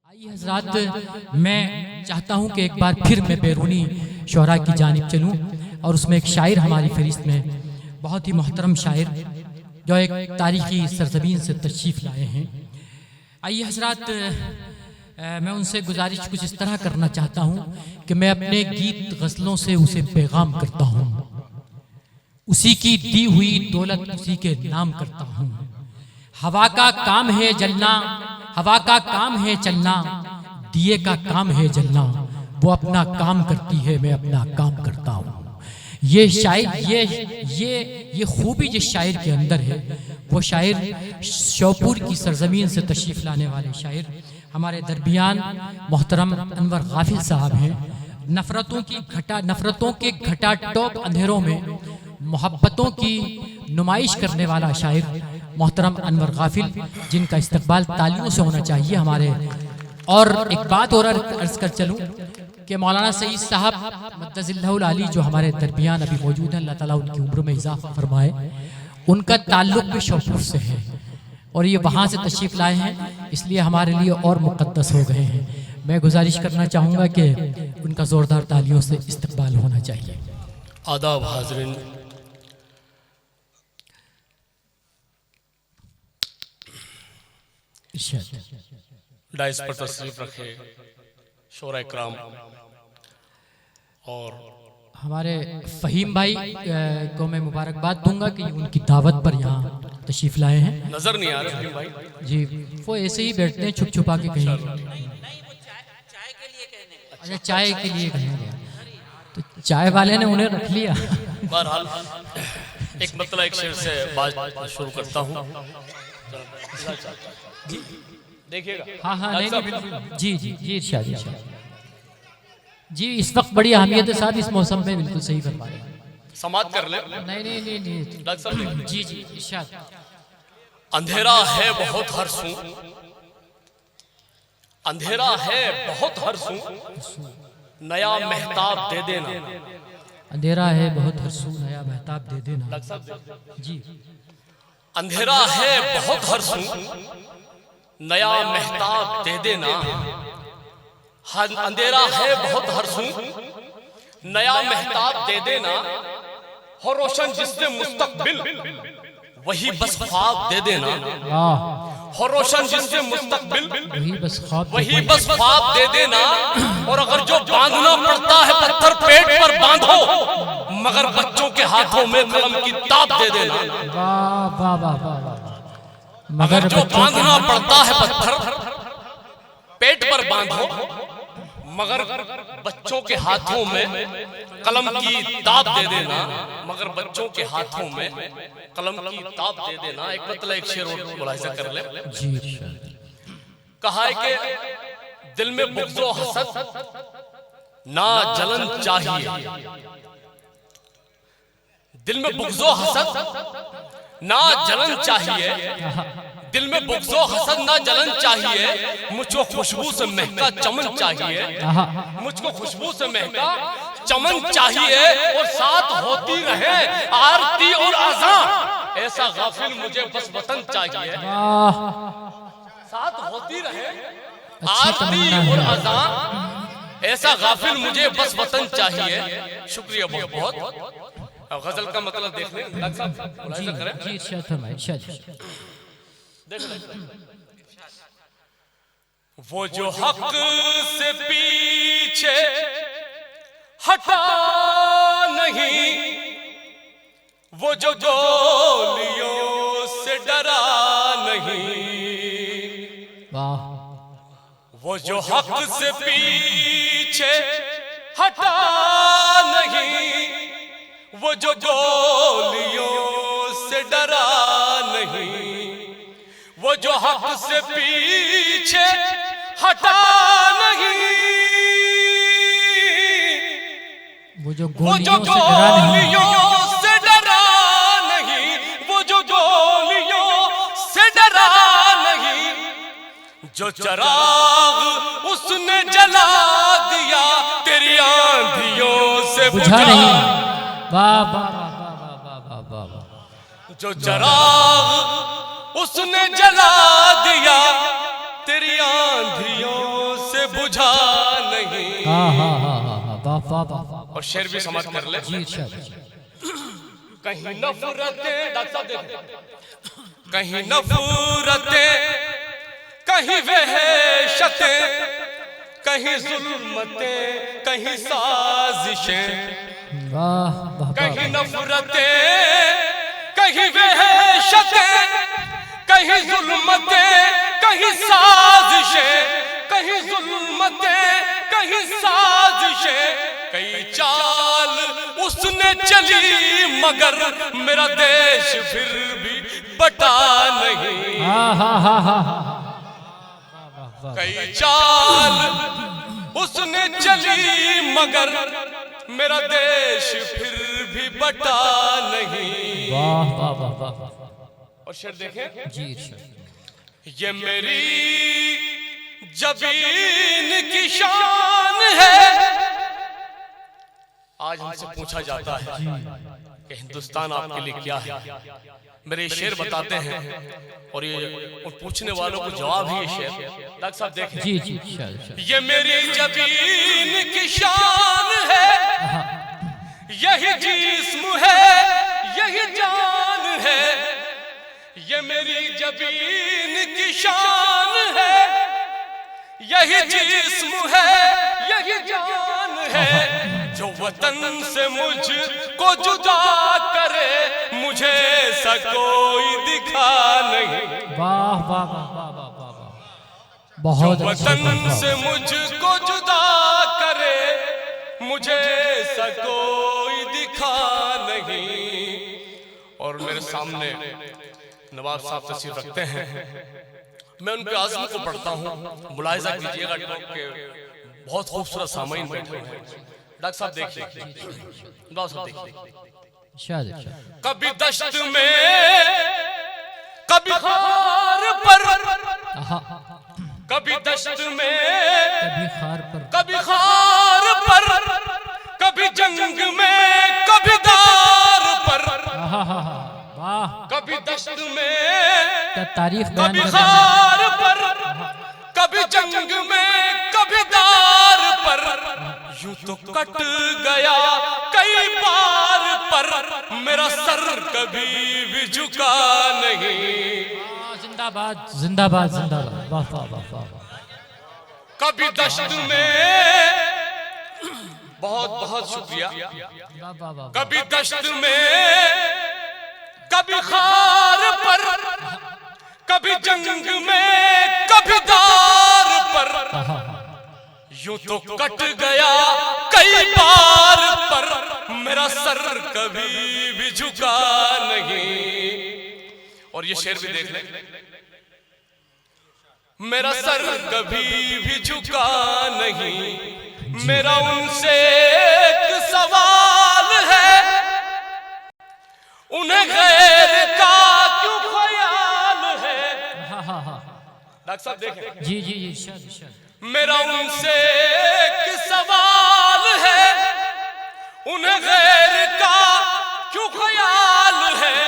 आइए हज़रात, मैं चाहता हूं कि एक बार फिर मैं बैरूनी शोहरा की जानिब चलूं और उसमें एक शायर हमारी फहरिस्त में, बहुत ही मोहतरम शायर जो एक तारीख़ी सरज़मीन से तशरीफ़ लाए हैं। आइए हज़रात, मैं उनसे गुजारिश कुछ इस तरह करना चाहता हूं कि मैं अपने गीत गज़लों से उसे पैगाम करता हूं, उसी की दी हुई दौलत उसी के नाम करता हूं। हवा का काम है जलना, हवा का काम है चलना, दिए का काम है जलना, वो अपना काम करती है, मैं अपना काम करता हूँ। ये शायर, ये खूबी जिस शायर के अंदर है, वो शायर श्योपुर की सरजमीन से तशरीफ़ लाने वाले शायर हमारे दरमियान मोहतरम अनवर गाफिल साहब हैं। नफ़रतों के घटा टोप अंधेरों में मोहब्बतों की नुमाइश करने वाला शायर मोहतरम अनवर गाफिल, जिनका इस्तकबाल तालियों से होना चाहिए हमारे। और एक बात और अर्ज कर चलूँ कि मौलाना सईद साहब मद्दज़िल्लहुल आली जो हमारे दरमियान अभी मौजूद हैं, अल्लाह ताला उनकी उम्र में इजाफ़ा फरमाए, उनका ताल्लुक़ भी श्योपुर से है और ये वहाँ से तशरीफ़ लाए हैं, इसलिए हमारे लिए और मुक़द्दस हो गए हैं। मैं गुजारिश करना चाहूँगा कि उनका ज़ोरदार तालियों से इस्तकबाल होना चाहिए। आदाब हाज़रीन, डाइस पर तशरीफ रखे शोरा इकराम और हमारे फ़हीम भाई को मैं मुबारकबाद दूंगा कि उनकी दावत पर यहाँ तशरीफ़ लाए हैं। नजर नहीं आ रहे भाई जी, वो ऐसे ही बैठते हैं छुप छुपा के कहीं। अच्छा, चाय के लिए कहने गया तो चाय वाले ने उन्हें रख लिया। बहरहाल एक मतलब एक शेर से बात शुरू करता हूँ। देखिएगा। हाँ हाँ, नहीं बिल्कुल, जी जी जी, इरशाद जी, इस वक्त बड़ी अहमियत है साहब, इस मौसम में बिल्कुल सही फरमा रहे हैं। समाप्त कर ले। नहीं नहीं नहीं नहीं, डॉक्टर साहब जी जी, इरशाद। अंधेरा है बहुत हर सू, अंधेरा है बहुत हर सू, नया महताब दे देना। अंधेरा है बहुत हरसू, नया महताब दे देना। जी, अंधेरा है बहुत हर सू, नया महताब दे देना। अंधेरा है बहुत हर सू, नया महताब दे देना। हो रोशन जिससे मुस्तकबिल, वही बस ख्वाब दे देना। हो रोशन जिससे मुस्तकबिल, वही बस ख्वाब दे देना। और अगर जो बांधना पड़ता है पत्थर पेट पर बांधो, मगर बच्चों के हाथों में कलम की ताब दे देना। मगर जो बांधना पड़ता है पत्थर पेट पर बांधो, मगर बच्चों के हाथों में कलम की ताब दे देना। मगर बच्चों के हाथों में कलम की ताब दे देना। एक मतलब एक शेर और मुलाहिजा कर ले। कहा है कि दिल में बुग़्ज़ो हसद ना जलन चाहिए, दिल में बुग़्ज़ो हसद ना जलन चाहिए, दिल में बुग़्ज़ो हसद ना जलन चाहिए। मुझको खुशबू से महका चमन चाहिए, मुझको खुशबू से महका चमन चाहिए। और साथ होती रहे आरती और अज़ान, ऐसा गाफिल मुझे बस वतन चाहिए। साथ होती रहे आरती और अज़ान, ऐसा गाफिल मुझे बस वतन चाहिए। शुक्रिया बहुत बहुत। गजल का मतलब देख लें जी, इरशाद फरमाइए, इरशाद। वो जो हक से पीछे हटा नहीं, वो जो गोलियों से डरा नहीं। वाह। वो जो हक से पीछे हटा नहीं, वो जो गोलियों से डरा नहीं। वो जो हक से पीछे हटा नहीं, वो जो गोलियों से डरा नहीं, वो जो गोलियों से डरा नहीं। जो चराग उसने जला दिया, तेरी आंधियों से बुझा नहीं। वाह वाह वाह वाह वाह वाह। जो चराग उसने जला दिया, तेरी आंधियों से बुझा नहीं। और शेर भी समझ कर ले। कहीं नफरतें, डॉक्टर साहब देखो, कहीं नफरतें, कहीं वहशतें, कहीं जुल्मतें, कहीं साजिशें, कहीं नफरतें, कहीं वहशतें, कहीं जुल्मतें, कहीं साजिशें, कहीं जुल्मतें, कहीं साजिशें, कई चाल उसने चली मगर मेरा देश फिर भी बटा नहीं। कई चाल उसने चली मगर मेरा देश फिर भी बटा नहीं। और शेर देखें जी, ये मेरी जबीन की शान है। आज हमसे पूछा जाता है कि हिंदुस्तान आपके लिए क्या है। मेरे शेर बताते हैं और ये उन पूछने वालों को जवाब ही ये शेर। डॉक्टर साहब देखें जी जी, ये मेरी जबीन की शान है, यही जिस्म है, यही जान है। ये मेरी जबीन की शान है, यही जिस्म है, यही जान है। जो वतन से मुझको जुदा करे मुझे ऐसा कोई दिखा नहीं। वाह वाह वाह वाह वाह, बहुत वतन से मुझको जुदा करे मुझे ऐसा कोई दिखा नहीं। और मेरे सामने नवाब साहब तशरीफ रखते हैं, मैं उनके आज़म को पढ़ता हूँ, मुलाहिजा कीजिएगा। बहुत खूबसूरत सामाइन बैठे हैं। डॉक्टर साहब देखिए, डॉक्टर साहब देखिए, कभी दश्त में, कभी खार पर, कभी दश्त में, कभी खार पर, कभी खार पर, कभी जंग में, कभी दार पर, कभी दश्त में, तारीख कभी खार पर, कभी जंग में, कभी दार पर। यूं तो कट गया कई बार पर मेरा सर कभी भी झुका नहीं। जिंदाबाद जिंदाबाद जिंदाबाद, वाह वाह वाह वाह। कभी दश्त में, बहुत बहुत शुक्रिया, कभी दश्त में, कभी खार पर, कभी जंग में, कभी दार पर। यूं तो कट गया कई बार पर मेरा सर कभी भी झुका नहीं। और ये शेर भी देख ले, मेरा सर कभी भी झुका नहीं। मेरा उनसे एक सवाल है, उन्हें गैर का क्यों ख्याल है। डॉक्टर साहब देखें जी जी जी, मेरा उनसे एक सवाल है, उन्हें गैर का क्यों ख्याल है।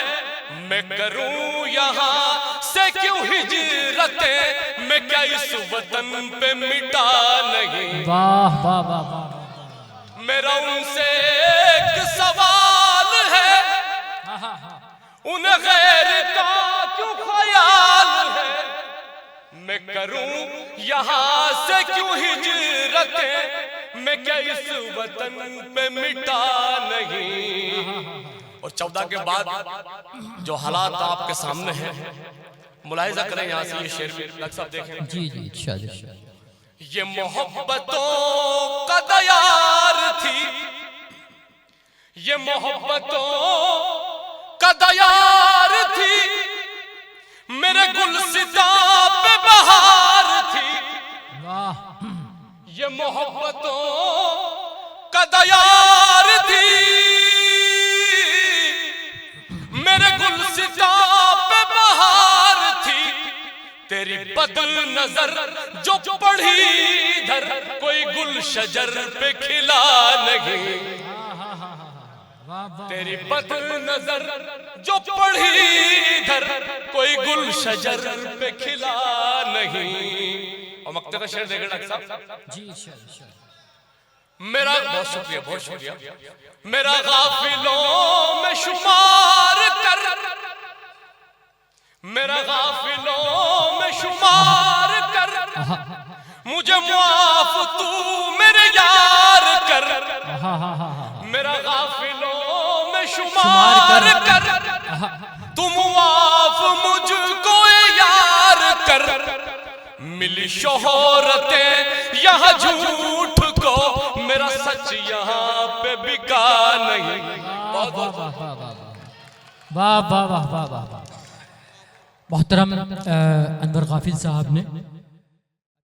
मैं करूं यहाँ से क्यों हिजरतें, मैं क्या इस वतन पे मिटा नहीं। वाह वाह वाह वाह। मेरा उनसे एक सवाल है, उन्हें गैर का क्यों ख्याल है। मैं करूं यहाँ से क्यों हिजरतें, मैं क्या इस वतन पे मिटा नहीं। और 14 के बाद जो हालात आपके सामने हैं, मुलाहिजा करें यहाँ से। ये शेर भी डॉक्टर साहब देखें जी जी, अच्छा। ये मोहब्बतों का दयार थी, ये मोहब्बतों का दयार थी, मेरे गुलसिता पे बहार थी। ये मोहब्बतों का दयार थी, मेरे गुलसिता पे बहार थी। तेरी बद नजर जो पड़ी इधर, कोई गुल शजर पे खिला नहीं। तेरी बद नजर जो पड़ी इधर, कोई गुल शजर पे खिला नहीं। और मक्ते का शेर देगा डॉक्टर साहब जी शेर मेरा बहुत शुक्रिया मेरा गाफिलों में शुमार कर मेरा गाफिलों में शुमार कर मुझे मुआफ तू मेरे यार कर मेरा गाफिलों में शुमार कर तू मुआफ मुझको यार कर मिली शोहरतें यहाँ झूठ को मेरा सच यहाँ पे बिका नहीं। वाह वाह वाह वाह वाह वाह। मोहतरम अनवर गाफिल साहब ने